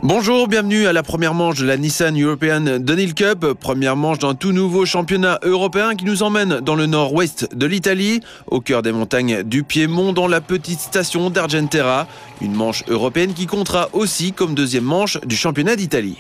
Bonjour, bienvenue à la première manche de la Nissan European Downhill Cup, première manche d'un tout nouveau championnat européen qui nous emmène dans le nord-ouest de l'Italie, au cœur des montagnes du Piémont, dans la petite station d'Argentera, une manche européenne qui comptera aussi comme deuxième manche du championnat d'Italie.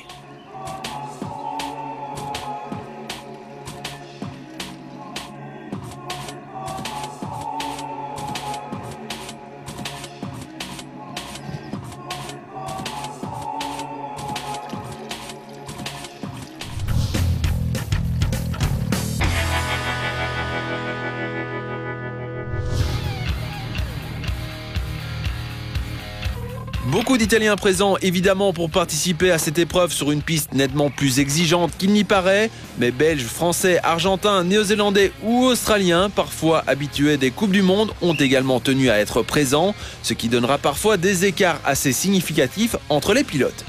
Beaucoup d'Italiens présents évidemment pour participer à cette épreuve sur une piste nettement plus exigeante qu'il n'y paraît, mais Belges, Français, Argentins, Néo-Zélandais ou Australiens, parfois habitués des Coupes du Monde, ont également tenu à être présents, ce qui donnera parfois des écarts assez significatifs entre les pilotes.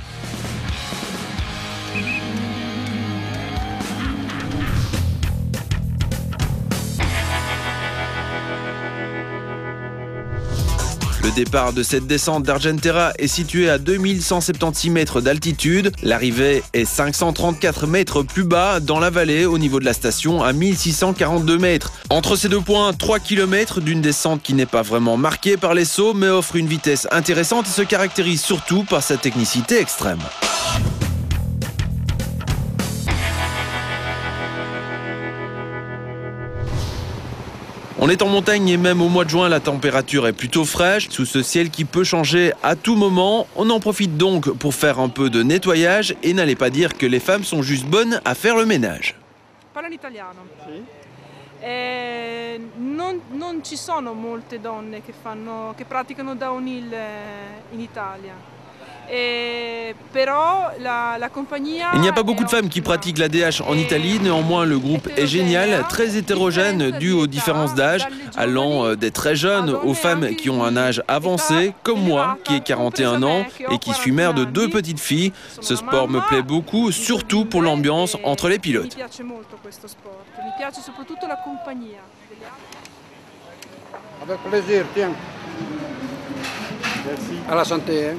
Le départ de cette descente d'Argentera est situé à 2176 mètres d'altitude. L'arrivée est 534 mètres plus bas dans la vallée au niveau de la station à 1642 mètres. Entre ces deux points, 3 km d'une descente qui n'est pas vraiment marquée par les sauts mais offre une vitesse intéressante et se caractérise surtout par sa technicité extrême. On est en montagne et même au mois de juin, la température est plutôt fraîche, sous ce ciel qui peut changer à tout moment. On en profite donc pour faire un peu de nettoyage et n'allez pas dire que les femmes sont juste bonnes à faire le ménage. Parlo in italiano. Sì. Non ci sono molte donne che praticano downhill in Italia. Il n'y a pas beaucoup de femmes qui pratiquent la DH en Italie, néanmoins le groupe est génial, très hétérogène dû aux différences d'âge, allant des très jeunes aux femmes qui ont un âge avancé, comme moi qui ai 41 ans et qui suis mère de 2 petites filles. Ce sport me plaît beaucoup, surtout pour l'ambiance entre les pilotes. Avec plaisir, tiens. Merci. À la santé. Hein.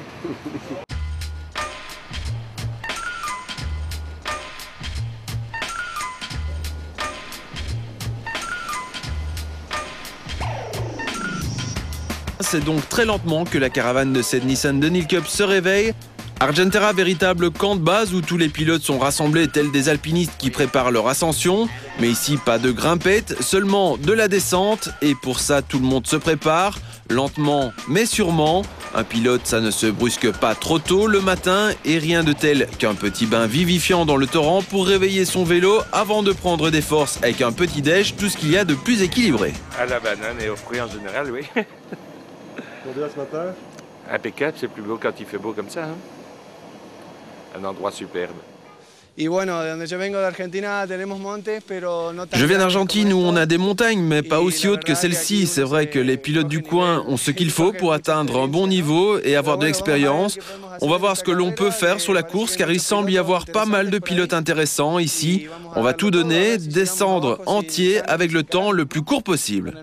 C'est donc très lentement que la caravane de cette Nissan Downhill Cup se réveille. Argentera, véritable camp de base où tous les pilotes sont rassemblés tels des alpinistes qui préparent leur ascension. Mais ici, pas de grimpette, seulement de la descente. Et pour ça, tout le monde se prépare, lentement mais sûrement. Un pilote, ça ne se brusque pas trop tôt le matin et rien de tel qu'un petit bain vivifiant dans le torrent pour réveiller son vélo avant de prendre des forces avec un petit déj, tout ce qu'il y a de plus équilibré. À la banane et aux fruits en général, oui. Combien ce matin? Impeccable, c'est plus beau quand il fait beau comme ça. Hein? Un endroit superbe. Je viens d'Argentine où on a des montagnes, mais pas aussi hautes que celle-ci. C'est vrai que les pilotes du coin ont ce qu'il faut pour atteindre un bon niveau et avoir de l'expérience. On va voir ce que l'on peut faire sur la course, car il semble y avoir pas mal de pilotes intéressants ici. On va tout donner, descendre entier avec le temps le plus court possible.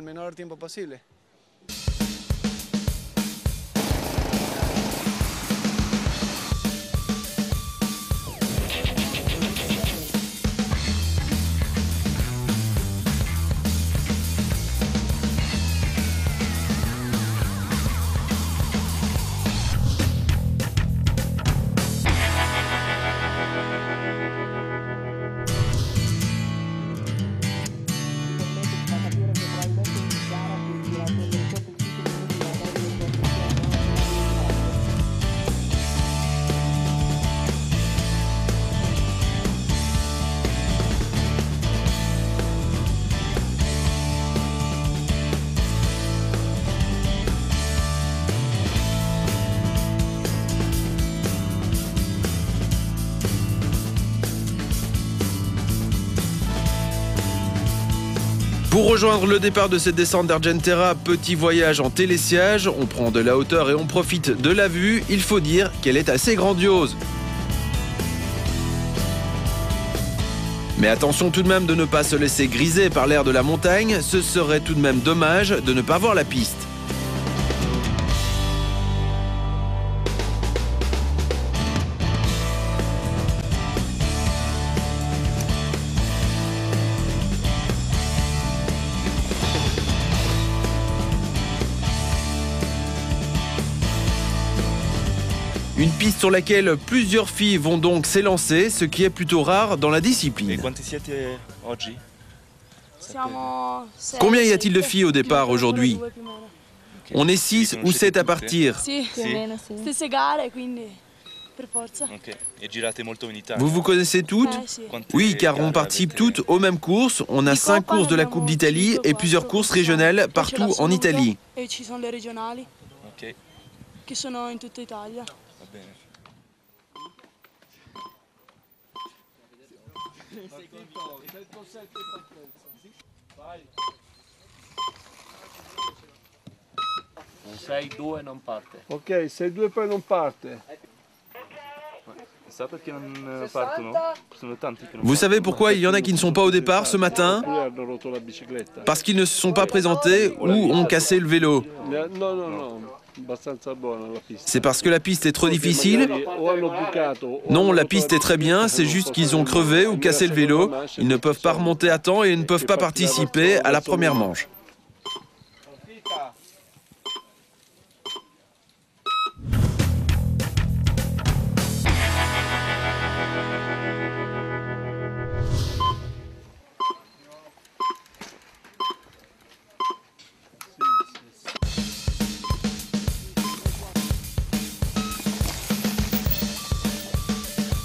Pour rejoindre le départ de cette descente d'Argentera, petit voyage en télésiège, on prend de la hauteur et on profite de la vue. Il faut dire qu'elle est assez grandiose. Mais attention tout de même de ne pas se laisser griser par l'air de la montagne, ce serait tout de même dommage de ne pas voir la piste. Une piste sur laquelle plusieurs filles vont donc s'élancer, ce qui est plutôt rare dans la E discipline. quanti siete oggi? Combien y a-t-il de filles au départ aujourd'hui? On est 6 ou 7 à partir. Sì. Stesse gare, quindi per forza. Ok. E girate molto in Italia? Vous vous connaissez toutes? Sì. Quante Oui, car on gare participe avete? toutes aux mêmes courses. On a 5 courses de la Coupe d'Italie et plusieurs courses régionales partout en Italie. E ci sono le regionali Ok, che sono in tutta Italia. va bene. Ok, se 2 poi non parte. Sa perché non partono? Sono tanti che non Vous savez pourquoi il y en a qui ne sont pas au départ ce matin? Oppure hanno rotto la bicicletta. Parce qu'ils ne se sont pas présentés ou ont cassé le vélo. No, abbastanza buona la pista. C'est parce que la piste est trop difficile? O hanno bucato, o Non, hanno la rotto piste est très bien, c'est juste qu'ils ont crevé ou cassé le vélo. Ils ne peuvent pas remonter à temps et ne peuvent pas participer à la première manche.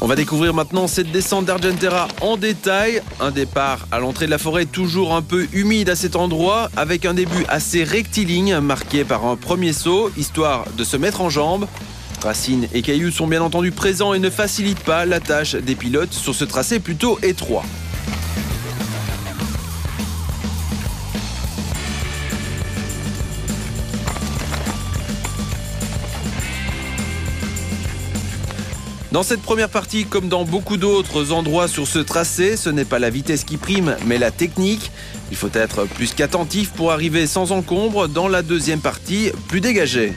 On va découvrir maintenant cette descente d'Argentera en détail. Un départ à l'entrée de la forêt toujours un peu humide à cet endroit, avec un début assez rectiligne marqué par un premier saut, histoire de se mettre en jambes. Racines et cailloux sont bien entendu présents et ne facilitent pas la tâche des pilotes sur ce tracé plutôt étroit. Dans cette première partie, comme dans beaucoup d'autres endroits sur ce tracé, ce n'est pas la vitesse qui prime, mais la technique. Il faut être plus qu'attentif pour arriver sans encombre dans la deuxième partie, plus dégagée.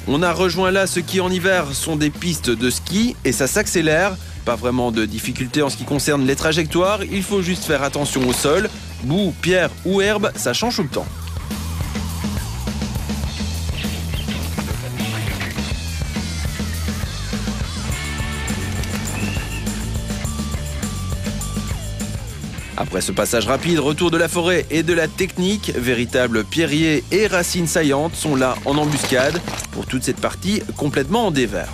On a rejoint là ce qui en hiver sont des pistes de ski et ça s'accélère. Pas vraiment de difficulté en ce qui concerne les trajectoires, il faut juste faire attention au sol. Boue, pierre ou herbe, ça change tout le temps. Après ce passage rapide, retour de la forêt et de la technique, véritables pierriers et racines saillantes sont là en embuscade pour toute cette partie complètement en dévers.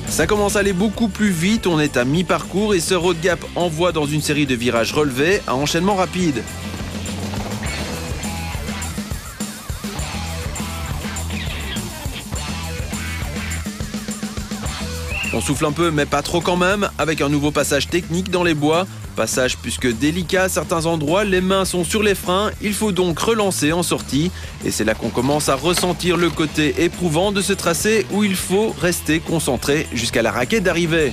Ça commence à aller beaucoup plus vite, on est à mi-parcours et ce road gap envoie dans une série de virages relevés à enchaînement rapide. On souffle un peu mais pas trop quand même, avec un nouveau passage technique dans les bois. Passage plus que délicat à certains endroits, les mains sont sur les freins, il faut donc relancer en sortie. Et c'est là qu'on commence à ressentir le côté éprouvant de ce tracé où il faut rester concentré jusqu'à la raquette d'arrivée.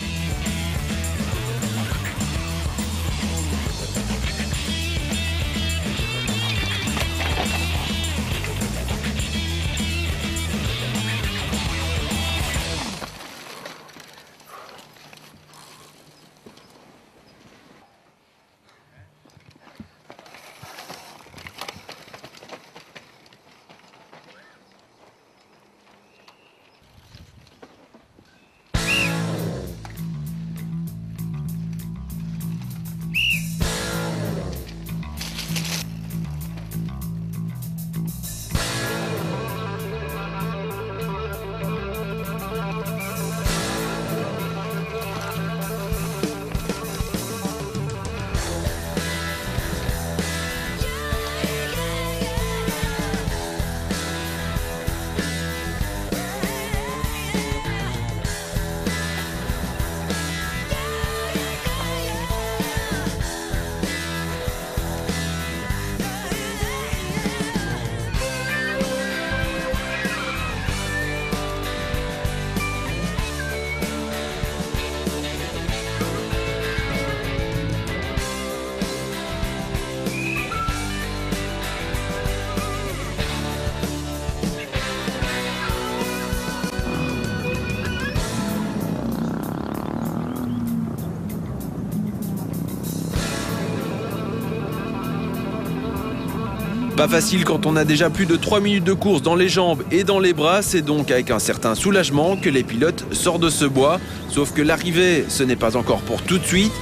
Pas facile quand on a déjà plus de 3 minutes de course dans les jambes et dans les bras, c'est donc avec un certain soulagement que les pilotes sortent de ce bois. Sauf que l'arrivée, ce n'est pas encore pour tout de suite.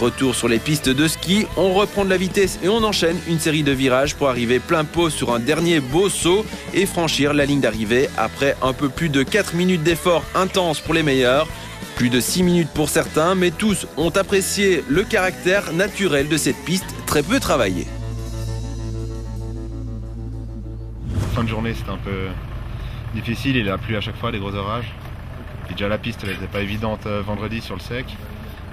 Retour sur les pistes de ski, on reprend de la vitesse et on enchaîne une série de virages pour arriver plein pot sur un dernier beau saut et franchir la ligne d'arrivée après un peu plus de 4 minutes d'effort intense pour les meilleurs. Plus de 6 minutes pour certains, mais tous ont apprécié le caractère naturel de cette piste très peu travaillée. Fin de journée, c'était un peu difficile, il a plu à chaque fois, des gros orages. Et déjà la piste, elle n'était pas évidente vendredi sur le sec.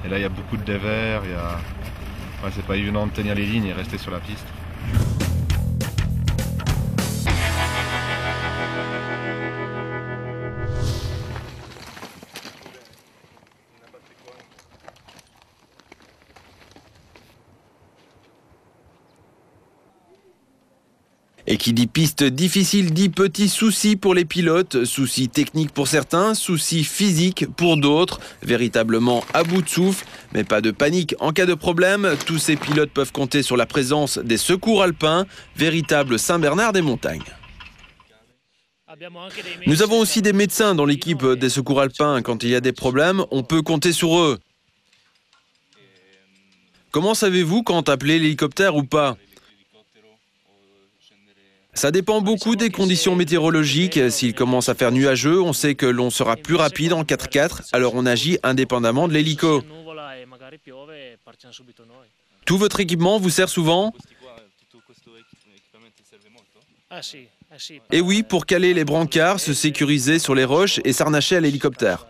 Et là, il y a beaucoup de dévers, ouais, c'est pas évident de tenir les lignes et rester sur la piste. Et qui dit piste difficile dit petits soucis pour les pilotes, soucis techniques pour certains, soucis physiques pour d'autres, véritablement à bout de souffle. Mais pas de panique en cas de problème, tous ces pilotes peuvent compter sur la présence des secours alpins, véritable Saint-Bernard des montagnes. Nous avons aussi des médecins dans l'équipe des secours alpins. Quand il y a des problèmes, on peut compter sur eux. Comment savez-vous quand appeler l'hélicoptère ou pas ? Ça dépend beaucoup des conditions météorologiques. S'il commence à faire nuageux, on sait que l'on sera plus rapide en 4x4, alors on agit indépendamment de l'hélico. Tout votre équipement vous sert souvent ? Et oui, pour caler les brancards, se sécuriser sur les roches et s'arnacher à l'hélicoptère.